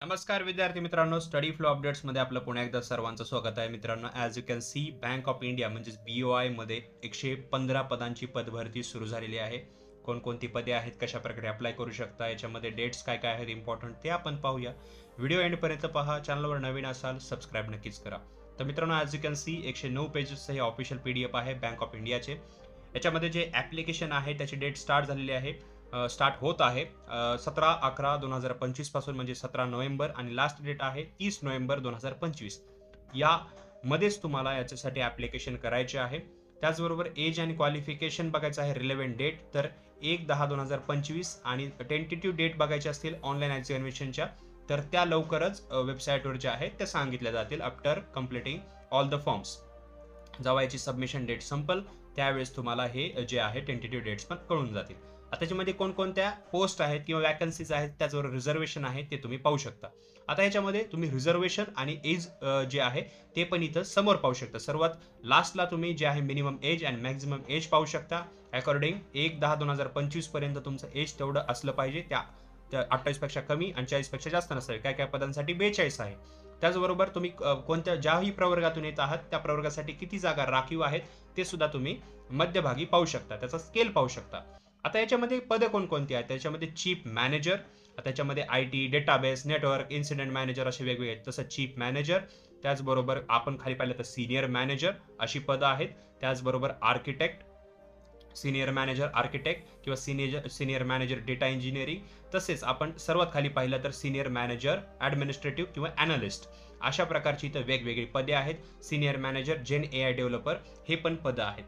नमस्कार विद्यार्थी मित्रांनो, स्टडी फ्लो अपडेट्समध्ये आपलं पुन्हा एकदा सर्वांचं स्वागत आहे. मित्रांनो, as you can see Bank of India म्हणजेच BOI मध्ये 115 पदांची पदभरती सुरू झालेली आहे. कोणकोणती पदे आहेत, कशा प्रकारे अप्लाय करू शकता, याच्यामध्ये डेट्स काय काय आहेत इम्पॉर्टंट ते आपण पाहूया. व्हिडिओ एंडपर्यंत पहा. चॅनलवर नवीन असाल सबस्क्राईब नक्कीच करा. तर मित्रांनो, ॲज यू कॅन सी 109 पेजेसचं हे ऑफिशियल PDF आहे बँक ऑफ इंडियाचे. याच्यामध्ये जे ॲप्लिकेशन आहे त्याची डेट स्टार्ट झालेली आहे, स्टार्ट होत आहे 17/11/2025 पासून, म्हणजे 17 नोव्हेंबर, आणि लास्ट डेट आहे 30 नोव्हेंबर 2025. या मध्येच तुम्हाला याच्यासाठी ॲप्लिकेशन करायचे आहे. त्याचबरोबर एज आणि क्वालिफिकेशन बघायचं आहे, रिलेव्हंट डेट तर 1/10/2025, आणि टेंटेटिव्ह डेट बघायचे असतील ऑनलाईन एक्झामिनेशनच्या तर त्या लवकरच वेबसाईटवर ज्या आहेत त्या सांगितल्या जातील after completing all the forms. जेव्हा याची सबमिशन डेट संपल त्यावेळेस तुम्हाला हे जे आहे टेंटेटिव्ह डेट्स पण कळून जातील. आता त्याच्यामध्ये कोणकोणत्या पोस्ट आहेत किंवा वॅकन्सीज आहेत, त्याचबरोबर रिझर्वेशन आहे ते तुम्ही पाहू शकता. आता याच्यामध्ये तुम्ही रिझर्वेशन आणि एज जे आहे ते पण इथं समोर पाहू शकता. सर्वात लास्टला तुम्ही जे आहे मिनिमम एज आणि मॅक्झिमम एज पाहू शकता. अकॉर्डिंग 1/10/2025 पर्यंत तुमचं एज तेवढं असलं पाहिजे. त्या 28 पेक्षा कमी आणि 40 पेक्षा जास्त नसावे. काय काय पदांसाठी 42 आहे. त्याचबरोबर तुम्ही कोणत्या ज्याही प्रवर्गातून येत आहात त्या प्रवर्गासाठी किती जागा राखीव आहेत ते सुद्धा तुम्ही मध्यभागी पाहू शकता. त्याचा स्केल पाहू शकता. आता याच्यामध्ये पदं कोणकोणती आहेत, त्याच्यामध्ये चीफ मॅनेजर, त्याच्यामध्ये IT, database, network, incident manager असे वेगवेगळे आहेत. तसं चीफ मॅनेजर, त्याचबरोबर आपण खाली पाहिलं तर सिनियर मॅनेजर अशी पदं आहेत. त्याचबरोबर आर्किटेक्ट, सिनियर मॅनेजर आर्किटेक्ट किंवा सिनियर मॅनेजर डेटा इंजिनिअरिंग. तसेच आपण सर्वात खाली पाहिलं तर सिनियर मॅनेजर ॲडमिनिस्ट्रेटिव्ह किंवा ॲनालिस्ट. अशा प्रकारची इथं वेगवेगळी पदे आहेत. सिनियर मॅनेजर, जेन AI डेव्हलपर हे पण पदं आहेत.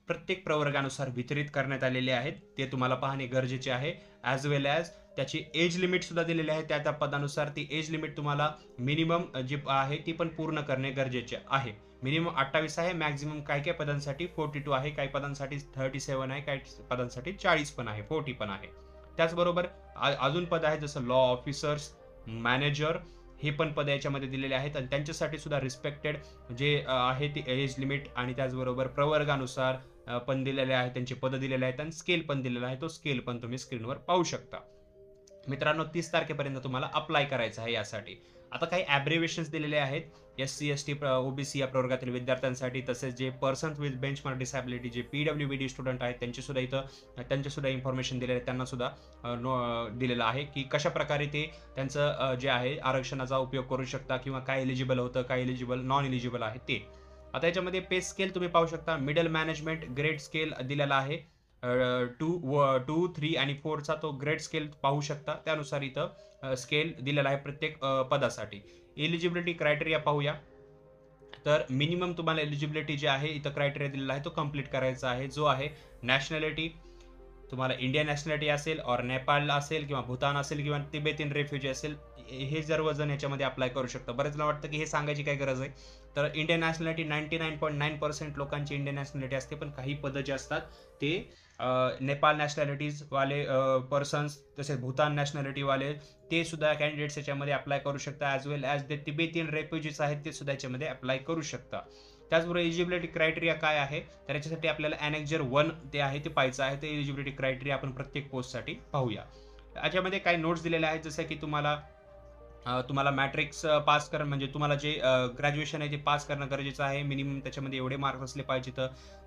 प्रत्येक प्रवर्गानुसार वितरित करण्यात आलेले आहेत. ते तुम्हाला पाहणे गरजेचे आहे. ॲज वेल ॲज त्याची एज लिमिट सुद्धा दिलेली आहे. त्या पदानुसार ती एज लिमिट तुम्हाला मिनिमम जी आहे ती पण पूर्ण करणे गरजेचे आहे. मिनिमम 28 आहे, मॅक्झिमम काही काही पदांसाठी 42 आहे, काही पदांसाठी 37 आहे, काही पदांसाठी 40 पण आहे, 40 पण आहे. त्याचबरोबर अजून पद आहेत जसं लॉ ऑफिसर्स, मॅनेजर हे पण पद याच्यामध्ये दिलेले आहेत, आणि त्यांच्यासाठी सुद्धा रिस्पेक्टेड जे आहे ती एज लिमिट आणि त्याचबरोबर प्रवर्गानुसार पण दिलेले आहेत, त्यांचे पद दिलेले आहेत आणि स्केल पण दिलेला आहे. तो स्केल पण तुम्ही स्क्रीनवर पाहू शकता. मित्रांनो, 30 तारखेपर्यंत तुम्हाला अप्लाय करायचं आहे यासाठी. आता काही ॲब्रिव्हिएशन्स दिलेले आहेत SC ST OBC या प्रवर्गातील विद्यार्थ्यांसाठी. तसेच जे पर्सन्स विथ बेंचमार्क डिसॅबिलिटी जे PWBD स्टुडंट आहेत त्यांचे सुद्धा इन्फॉर्मेशन दिलेले आहे. त्यांना सुद्धा दिलेलं आहे की कशा प्रकारे ते त्यांचं जे आहे आरक्षणाचा उपयोग करू शकता किंवा काय एलिजिबल होतं, काय एलिजिबल नॉन एलिजिबल आहे ते. आता याच्यामध्ये पे स्केल तुम्ही पाहू शकता. मिडल मॅनेजमेंट ग्रेड स्केल दिलेला आहे. 2, 3 आणि 4चा तो ग्रेड स्केल पाहू शकता. त्यानुसार इथं स्केल दिलेला आहे प्रत्येक पदासाठी. एलिजिबिलिटी क्रायटेरिया पाहूया. तर मिनिमम तुम्हाला एलिजिबिलिटी जे आहे इथं क्रायटेरिया दिलेला आहे तो कंप्लीट करायचा आहे, जो आहे नॅशनॅलिटी. तुम्हाला इंडियन नॅशनॅलिटी असेल और नेपाळला असेल किंवा भूतान असेल किंवा तिबेटियन रेफ्युजी असेल, हे सर्वजण याच्यामध्ये अप्लाय करू शकता. बरेच मला वाटतं की हे सांगायची काय गरज आहे. तर इंडियन नॅशनॅलिटी 99.9% लोकांची इंडियन नॅशनॅलिटी असते, पण काही पदं जे असतात ते नेपाळ नॅशनॅलिटीज वाले पर्सन्स, तसेच भूतान नॅशनॅलिटी वाले ते सुद्धा कॅन्डिडेट्स याच्यामध्ये अप्लाय करू शकता. ॲज वेल ॲज ते तिबेटियन रेफ्युजीज आहेत ते सुद्धा याच्यामध्ये अप्लाय करू शकता. त्याचबरोबर एलिजिबिलिटी क्रायटेरिया काय आहे, तर याच्यासाठी आपल्याला ॲनेक्झर 1 ते आहे ते पाहायचं आहे. ते एलिजिबिलिटी क्रायटेरिया आपण प्रत्येक पोस्टसाठी पाहूया. याच्यामध्ये काही नोट्स दिलेले आहेत, जसं की तुम्हाला मॅट्रिक्स पास करणं, म्हणजे तुम्हाला जे ग्रॅज्युएशन आहे ते पास करणं गरजेचं आहे. मिनिमम त्याच्यामध्ये एवढे मार्क्स असले पाहिजेत.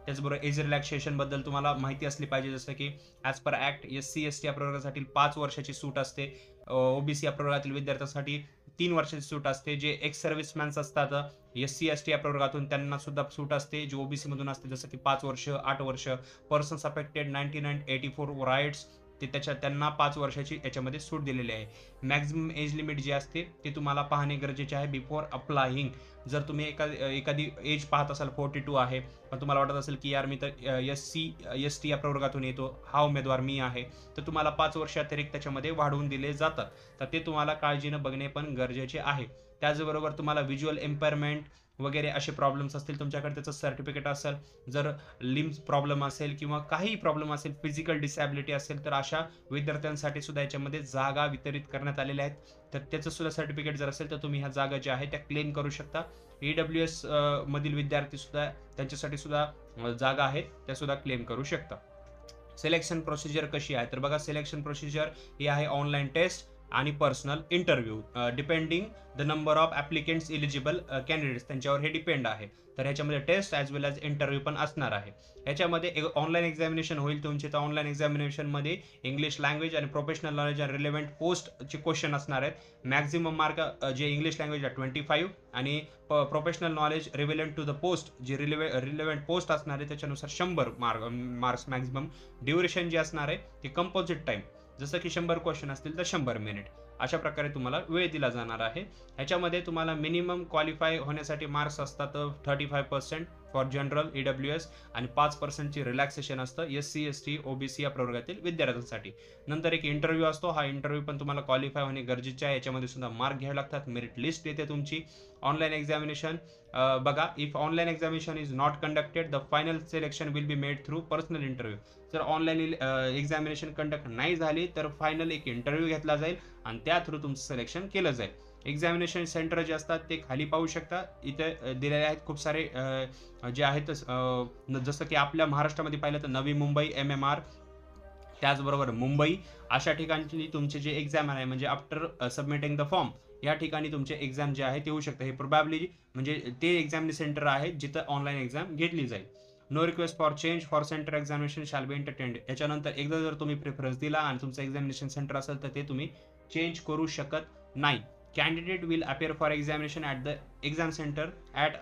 त्याचबरोबर एज रिलॅक्सेशनबद्दल तुम्हाला माहिती असली पाहिजे, जसं की as per act SC ST या प्रवर्गासाठी 5 वर्षाची सूट असते. OBC या प्रवर्गातील विद्यार्थ्यांसाठी 3 वर्षाची सूट असते. जे एक्स सर्व्हिसमॅन्स असतात SC ST या प्रवर्गातून त्यांना सुद्धा सूट असते, जे OBC मधून असते, जसं की 5 वर्ष, 8 वर्ष. पर्सन्स अफेक्टेड 1984 राईट्स त्यांना 5 वर्षाची याच्यामध्ये सूट दिलेली आहे. मॅक्झिमम एज लिमिट जी असते ते तुम्हाला पाहणे गरजेचे आहे बिफोर अप्लायिंग. जर तुम्ही एखादी एज पाहत असाल 42 आहे, पण तुम्हाला वाटत असेल की यार मी तर SC ST या प्रवर्गातून येतो, हा उमेदवार मी आहे, तर तुम्हाला 5 वर्ष अतिरिक्त त्याच्यामध्ये वाढवून दिले जातात. तर ते तुम्हाला काळजीनं बघणे पण गरजेचे आहे. त्याचबरोबर तुम्हाला व्हिज्युअल इम्पेअरमेंट वगैरे असे प्रॉब्लेम्स असतील तुमच्याकडे, त्याचं सर्टिफिकेट असेल, जर लिम्स प्रॉब्लेम असेल किंवा काही प्रॉब्लेम असेल, फिजिकल डिसॅबिलिटी असेल, तर अशा विद्यार्थ्यांसाठी सुद्धा याच्यामध्ये जागा वितरित करण्यात आलेल्या आहेत. तर त्याचं सुद्धा सर्टिफिकेट जर असेल तर तुम्ही ह्या जागा ज्या आहेत त्या क्लेम करू शकता. EWS मधील विद्यार्थी सुद्धा त्यांच्यासाठी सुद्धा जागा आहेत त्या सुद्धा क्लेम करू शकता. सिलेक्शन प्रोसिजर कशी आहे, तर बघा सिलेक्शन प्रोसिजर ही आहे ऑनलाईन टेस्ट, आणि personal interview depending the number of applicants eligible candidates, त्यांच्यावर हे डिपेंड आहे. तर ह्याच्यामध्ये test as well as interview पण असणार आहे. ह्याच्यामध्ये एक ऑनलाईन एक्झामिनेशन होईल तुमची. तर ऑनलाईन एक्झामिनेशनमध्ये इंग्लिश लँग्वेज आणि प्रोफेशनल नॉलेज आणि रिलेव्हंट पोस्टचे क्वेश्चन असणार आहेत. मॅक्झिमम मार्क जे इंग्लिश लँग्वेजला 25 आणि professional knowledge relevant to the post जे रिलेव्हंट पोस्ट असणार आहे त्याच्यानुसार 100 मार्क्स मॅक्झिमम. ड्युरेशन जे असणार आहे ते कंपोजिट टाईम, जसं की 100 क्वेश्चन असतील तर 100 मिनिट, अशा प्रकारे तुम्हाला वेळ दिला जाणार आहे. ह्याच्यामध्ये तुम्हाला मिनिमम क्वालिफाय होण्यासाठी मार्क्स असतात 35% फॉर जनरल EWS आणि 5% रिलॅक्सेशन असतं SC ST OBC या प्रवर्गातील विद्यार्थ्यांसाठी. नंतर एक इंटरव्ह्यू असतो. हा इंटरव्ह्यू पण तुम्हाला क्वालिफाय होणे गरजेचे आहे. याच्यामध्ये सुद्धा मार्क घ्यावे लागतात. मेरिट लिस्ट येते तुमची. ऑनलाईन एक्झामिनेशन बघा, if online examination is not conducted the final selection will be made through personal interview. जर ऑनलाईन एक्झामिनेशन कंडक्ट नाही झाली तर फायनल एक इंटरव्ह्यू घेतला जाईल आणि त्या थ्रू तुमचं सिलेक्शन केलं जाईल. एक्झामिनेशन सेंटर जे असतात ते खाली पाहू शकता. इथे दिलेले आहेत खूप सारे जे आहेत, जसं की आपल्या महाराष्ट्रामध्ये पाहिलं तर नवी मुंबई MMR, त्याचबरोबर मुंबई, अशा ठिकाणी तुमचे जे एक्झाम आहे म्हणजे आफ्टर सबमिटिंग द फॉर्म या ठिकाणी तुमचे एक्झाम जे आहे ते होऊ शकते. हे प्रोबॅबली म्हणजे ते एक्झाम सेंटर आहे जिथं ऑनलाईन एक्झाम घेतली जाईल. No request for change for centre examination shall be entertained. याच्यानंतर एकदा जर तुम्ही प्रेफरन्स दिला आणि तुमचं एक्झामिनेशन सेंटर असेल तर ते तुम्ही चेंज करू शकत नाही. Candidate will appear for examination at the exam centre at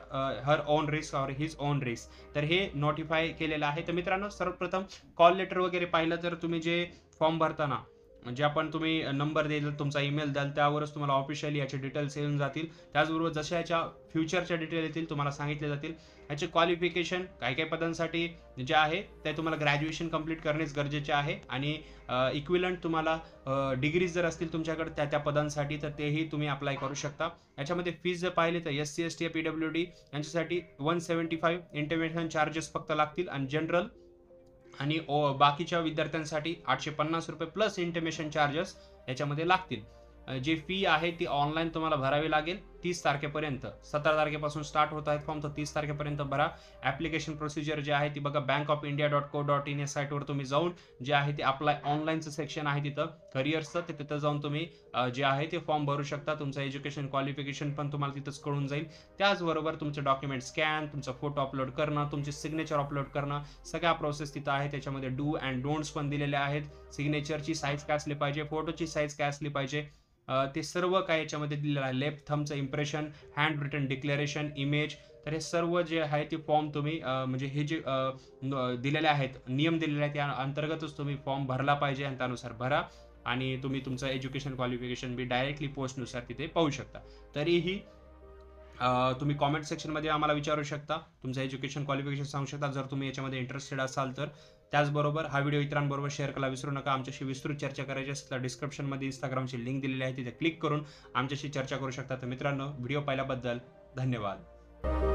her own risk or his on risk. तर हे नोटिफाय केलेलं आहे. तर मित्रांनो, सर्वप्रथम कॉल लेटर वगैरे पाहिलं तर तुम्ही जे फॉर्म भरताना म्हणजे आपण तुम्ही नंबर देईल, तुमचा ईमेल द्याल, त्यावरच तुम्हाला ऑफिशियली याचे डिटेल्स येऊन जातील. त्याचबरोबर जशा याच्या फ्युचरच्या डिटेल येतील तुम्हाला सांगितले जातील. याचे क्वालिफिकेशन काही काही पदांसाठी जे आहे ते तुम्हाला ग्रॅज्युएशन कंप्लीट करणेच गरजेचे आहे आणि इक्विलंट तुम्हाला डिग्रीज जर असतील तुमच्याकडे त्या त्या पदांसाठी तर तेही तुम्ही अप्लाय करू शकता. याच्यामध्ये फीज जर पाहिले तर SC ST PWD यांच्यासाठी 175 इंटरव्हेन्शन चार्जेस फक्त लागतील आणि जनरल आणि बाकीच्या विद्यार्थ्यांसाठी 850 रुपये प्लस इंटिमेशन चार्जेस याच्यामध्ये लागतील. जी फी आहे ती ऑनलाईन तुम्हाला भरावी लागेल 30 तारखेपर्यंत. 17 तारखेपासून स्टार्ट होत आहेत फॉर्म, तर 30 तारखेपर्यंत भरा. ॲप्लिकेशन प्रोसिजर जे आहे ती बघा, bankofindia.co.in या साईटवर तुम्ही जाऊन जे आहे ते अप्लाय ऑनलाईनचं सेक्शन आहे तिथं करिअर्सचं, ते तिथं जाऊन तुम्ही जे आहे ते फॉर्म भरू शकता. तुमचं एज्युकेशन क्वालिफिकेशन पण तुम्हाला तिथंच कळून जाईल. त्याचबरोबर तुमचे डॉक्युमेंट स्कॅन, तुमचा फोटो अपलोड करणं, तुमची सिग्नेचर अपलोड करणं, सगळ्या प्रोसेस तिथं आहे. त्याच्यामध्ये डू अँड डोंट्स पण दिलेले आहेत. सिग्नेचरची साईज काय असली पाहिजे, फोटोची साईज काय असली पाहिजे, ते सर्व काय याच्यामध्ये दिलेलं आहे. लेफ्ट थंबचं impression, hand written declaration, image, तर हे सर्व जे आहे ते फॉर्म तुम्ही म्हणजे हे जे दिलेले आहेत, नियम दिलेले आहेत त्या अंतर्गतच तुम्ही फॉर्म भरला पाहिजे आणि त्यानुसार भरा आणि तुम्ही तुमचं एज्युकेशन क्वालिफिकेशन बी डायरेक्टली पोस्टनुसार तिथे पाहू शकता. तरीही तुम्ही कॉमेंट सेक्शनमध्ये आम्हाला विचारू शकता, तुमचं एज्युकेशन क्वालिफिकेशन सांगू शकता जर तुम्ही याच्यामध्ये इंटरेस्टेड असाल तर. त्याचबरोबर हा व्हिडिओ इतरांबरोबर शेअर करायला विसरू नका. आमच्याशी विस्तृत चर्चा करायची असेल तर डिस्क्रिप्शनमध्ये इंस्टाग्रामची लिंक दिलेली आहे, तिथे क्लिक करून आमच्याशी चर्चा करू शकता. तर मित्रांनो, व्हिडिओ पाहिल्याबद्दल धन्यवाद.